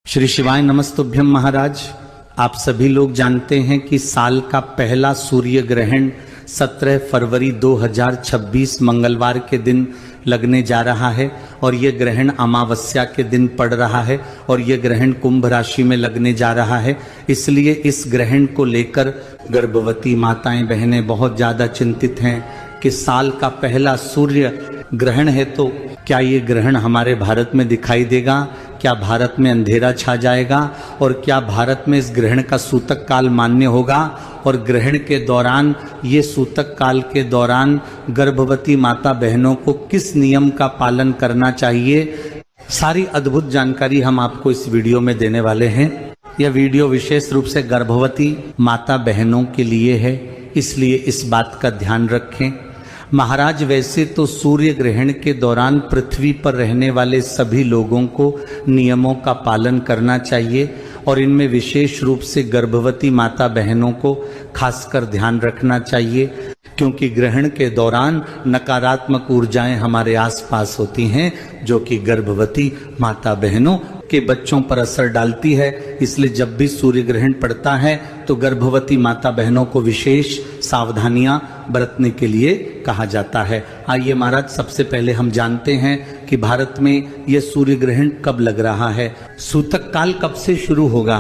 श्री शिवाय नमस्तुभ्यम महाराज। आप सभी लोग जानते हैं कि साल का पहला सूर्य ग्रहण 17 फरवरी 2026 मंगलवार के दिन लगने जा रहा है और ये ग्रहण अमावस्या के दिन पड़ रहा है और ये ग्रहण कुंभ राशि में लगने जा रहा है। इसलिए इस ग्रहण को लेकर गर्भवती माताएं बहनें बहुत ज्यादा चिंतित हैं कि साल का पहला सूर्य ग्रहण है तो क्या ये ग्रहण हमारे भारत में दिखाई देगा, क्या भारत में अंधेरा छा जाएगा और क्या भारत में इस ग्रहण का सूतक काल मान्य होगा और ग्रहण के दौरान ये सूतक काल के दौरान गर्भवती माता बहनों को किस नियम का पालन करना चाहिए, सारी अद्भुत जानकारी हम आपको इस वीडियो में देने वाले हैं। यह वीडियो विशेष रूप से गर्भवती माता बहनों के लिए है, इसलिए इस बात का ध्यान रखें। महाराज वैसे तो सूर्य ग्रहण के दौरान पृथ्वी पर रहने वाले सभी लोगों को नियमों का पालन करना चाहिए और इनमें विशेष रूप से गर्भवती माता बहनों को खासकर ध्यान रखना चाहिए, क्योंकि ग्रहण के दौरान नकारात्मक ऊर्जाएं हमारे आसपास होती हैं जो कि गर्भवती माता बहनों के बच्चों पर असर डालती है। इसलिए जब भी सूर्य ग्रहण पड़ता है तो गर्भवती माता बहनों को विशेष सावधानियां बरतने के लिए कहा जाता है। आइए महाराज, सबसे पहले हम जानते हैं कि भारत में यह सूर्य ग्रहण कब लग रहा है, सूतक काल कब से शुरू होगा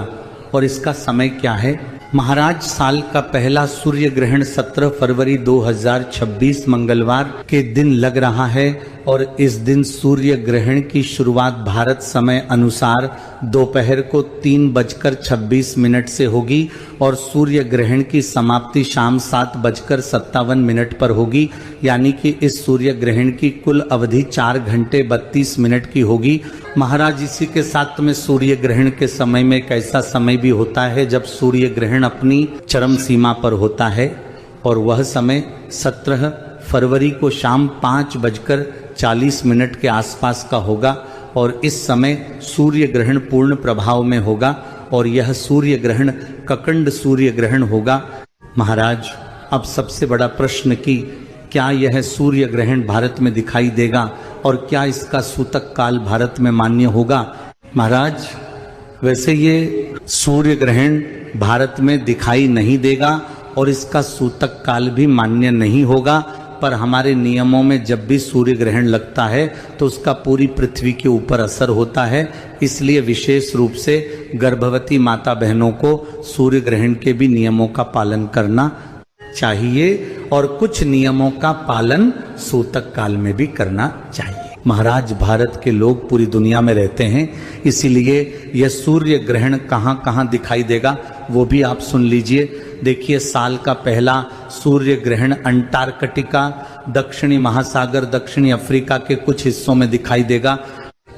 और इसका समय क्या है। महाराज, साल का पहला सूर्य ग्रहण 17 फरवरी 2026 मंगलवार के दिन लग रहा है और इस दिन सूर्य ग्रहण की शुरुआत भारत समय अनुसार दोपहर को 3:26 से होगी और सूर्य ग्रहण की समाप्ति शाम 7:57 पर होगी। यानी कि इस सूर्य ग्रहण की कुल अवधि 4 घंटे 32 मिनट की होगी। महाराज, इसी के साथ में सूर्य ग्रहण के समय में एक ऐसा समय भी होता है जब सूर्य ग्रहण अपनी चरम सीमा पर होता है और वह समय 17 फरवरी को शाम 5:40 के आसपास का होगा और इस समय सूर्य ग्रहण पूर्ण प्रभाव में होगा और यह सूर्य ग्रहण ककंड सूर्य ग्रहण होगा। महाराज, अब सबसे बड़ा प्रश्न कि क्या यह सूर्य ग्रहण भारत में दिखाई देगा और क्या इसका सूतक काल भारत में मान्य होगा। महाराज, वैसे ये सूर्य ग्रहण भारत में दिखाई नहीं देगा और इसका सूतक काल भी मान्य नहीं होगा, पर हमारे नियमों में जब भी सूर्य ग्रहण लगता है तो उसका पूरी पृथ्वी के ऊपर असर होता है। इसलिए विशेष रूप से गर्भवती माता बहनों को सूर्य ग्रहण के भी नियमों का पालन करना चाहिए और कुछ नियमों का पालन सूतक काल में भी करना चाहिए। महाराज, भारत के लोग पूरी दुनिया में रहते हैं, इसीलिए यह सूर्य ग्रहण कहाँ कहाँ दिखाई देगा वो भी आप सुन लीजिए। देखिए, साल का पहला सूर्य ग्रहण अंटार्कटिका, दक्षिणी महासागर, दक्षिणी अफ्रीका के कुछ हिस्सों में दिखाई देगा।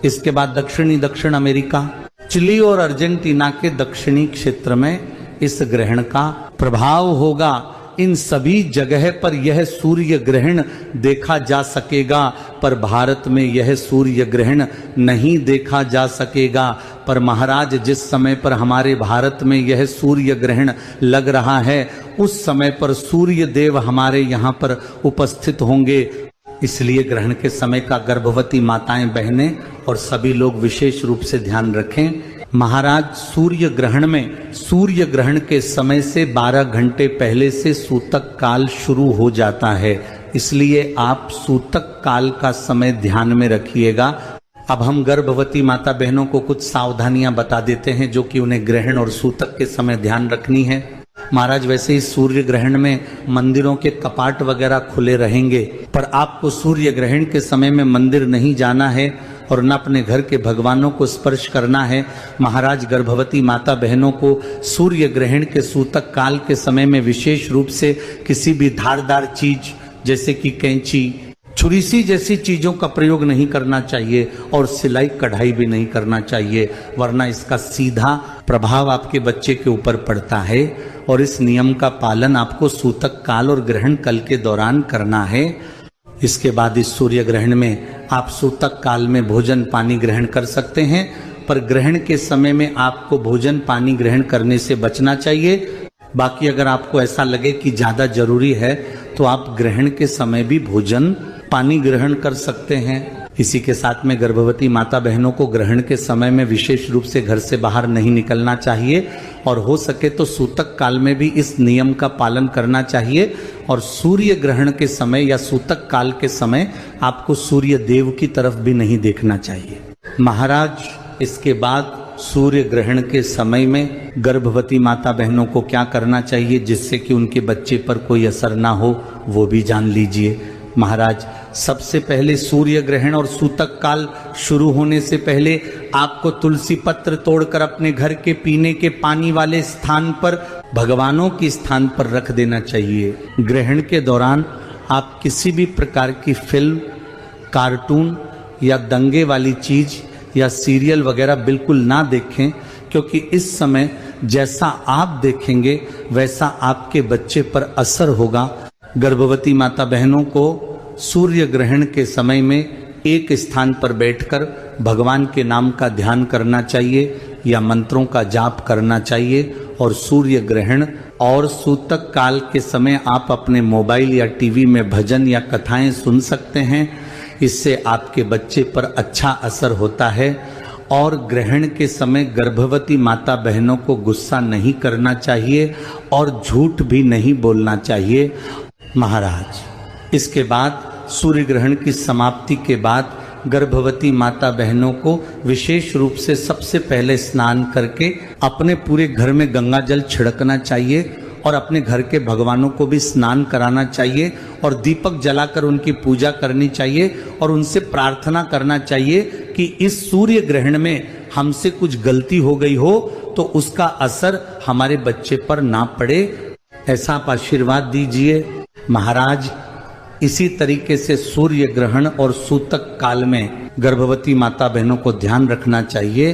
इसके बाद दक्षिण अमेरिका, चिली और अर्जेंटीना के दक्षिणी क्षेत्र में इस ग्रहण का प्रभाव होगा। इन सभी जगह पर यह सूर्य ग्रहण देखा जा सकेगा, पर भारत में यह सूर्य ग्रहण नहीं देखा जा सकेगा। पर महाराज, जिस समय पर हमारे भारत में यह सूर्य ग्रहण लग रहा है उस समय पर सूर्य देव हमारे यहाँ पर उपस्थित होंगे। इसलिए ग्रहण के समय का गर्भवती माताएं बहनें और सभी लोग विशेष रूप से ध्यान रखें। महाराज, सूर्य ग्रहण के समय से 12 घंटे पहले से सूतक काल शुरू हो जाता है, इसलिए आप सूतक काल का समय ध्यान में रखिएगा। अब हम गर्भवती माता बहनों को कुछ सावधानियां बता देते हैं जो कि उन्हें ग्रहण और सूतक के समय ध्यान रखनी है। महाराज, वैसे ही सूर्य ग्रहण में मंदिरों के कपाट वगैरह खुले रहेंगे, पर आपको सूर्य ग्रहण के समय में मंदिर नहीं जाना है और न अपने घर के भगवानों को स्पर्श करना है। महाराज, गर्भवती माता बहनों को सूर्य ग्रहण के सूतक काल के समय में विशेष रूप से किसी भी धारदार चीज जैसे कि कैंची, छुरी सी जैसी चीजों का प्रयोग नहीं करना चाहिए और सिलाई कढ़ाई भी नहीं करना चाहिए, वरना इसका सीधा प्रभाव आपके बच्चे के ऊपर पड़ता है और इस नियम का पालन आपको सूतक काल और ग्रहण कल के दौरान करना है। इसके बाद इस सूर्य ग्रहण में आप सूतक काल में भोजन पानी ग्रहण कर सकते हैं, पर ग्रहण के समय में आपको भोजन पानी ग्रहण करने से बचना चाहिए। बाकी अगर आपको ऐसा लगे कि ज्यादा जरूरी है तो आप ग्रहण के समय भी भोजन पानी ग्रहण कर सकते हैं। इसी के साथ में गर्भवती माता बहनों को ग्रहण के समय में विशेष रूप से घर से बाहर नहीं निकलना चाहिए और हो सके तो सूतक काल में भी इस नियम का पालन करना चाहिए। और सूर्य ग्रहण के समय या सूतक काल के समय आपको सूर्य देव की तरफ भी नहीं देखना चाहिए। महाराज, इसके बाद सूर्य ग्रहण के समय में गर्भवती माता बहनों को क्या करना चाहिए जिससे कि उनके बच्चे पर कोई असर ना हो, वो भी जान लीजिए। महाराज, सबसे पहले सूर्य ग्रहण और सूतक काल शुरू होने से पहले आपको तुलसी पत्र तोड़कर अपने घर के पीने के पानी वाले स्थान पर, भगवानों के स्थान पर रख देना चाहिए। ग्रहण के दौरान आप किसी भी प्रकार की फिल्म, कार्टून या दंगे वाली चीज या सीरियल वगैरह बिल्कुल ना देखें, क्योंकि इस समय जैसा आप देखेंगे वैसा आपके बच्चे पर असर होगा। गर्भवती माता बहनों को सूर्य ग्रहण के समय में एक स्थान पर बैठकर भगवान के नाम का ध्यान करना चाहिए या मंत्रों का जाप करना चाहिए। और सूर्य ग्रहण और सूतक काल के समय आप अपने मोबाइल या टीवी में भजन या कथाएं सुन सकते हैं। इससे आपके बच्चे पर अच्छा असर होता है। और ग्रहण के समय गर्भवती माता बहनों को गुस्सा नहीं करना चाहिए और झूठ भी नहीं बोलना चाहिए। महाराज, इसके बाद सूर्य ग्रहण की समाप्ति के बाद गर्भवती माता बहनों को विशेष रूप से सबसे पहले स्नान करके अपने पूरे घर में गंगा जल छिड़कना चाहिए और अपने घर के भगवानों को भी स्नान कराना चाहिए और दीपक जलाकर उनकी पूजा करनी चाहिए और उनसे प्रार्थना करना चाहिए कि इस सूर्य ग्रहण में हमसे कुछ गलती हो गई हो तो उसका असर हमारे बच्चे पर ना पड़े, ऐसा आप आशीर्वाद दीजिए। महाराज, इसी तरीके से सूर्य ग्रहण और सूतक काल में गर्भवती माता बहनों को ध्यान रखना चाहिए।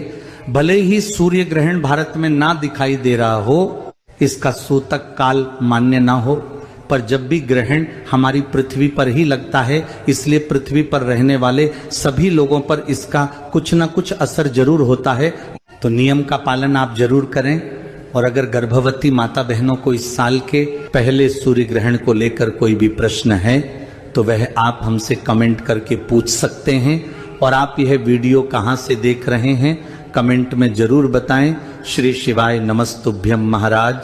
भले ही सूर्य ग्रहण भारत में ना दिखाई दे रहा हो, इसका सूतक काल मान्य ना हो, पर जब भी ग्रहण हमारी पृथ्वी पर ही लगता है, इसलिए पृथ्वी पर रहने वाले सभी लोगों पर इसका कुछ ना कुछ असर जरूर होता है। तो नियम का पालन आप जरूर करें। और अगर गर्भवती माता बहनों को इस साल के पहले सूर्य ग्रहण को लेकर कोई भी प्रश्न है तो वह आप हमसे कमेंट करके पूछ सकते हैं। और आप यह वीडियो कहाँ से देख रहे हैं कमेंट में जरूर बताएं। श्री शिवाय नमस्तुभ्यम महाराज।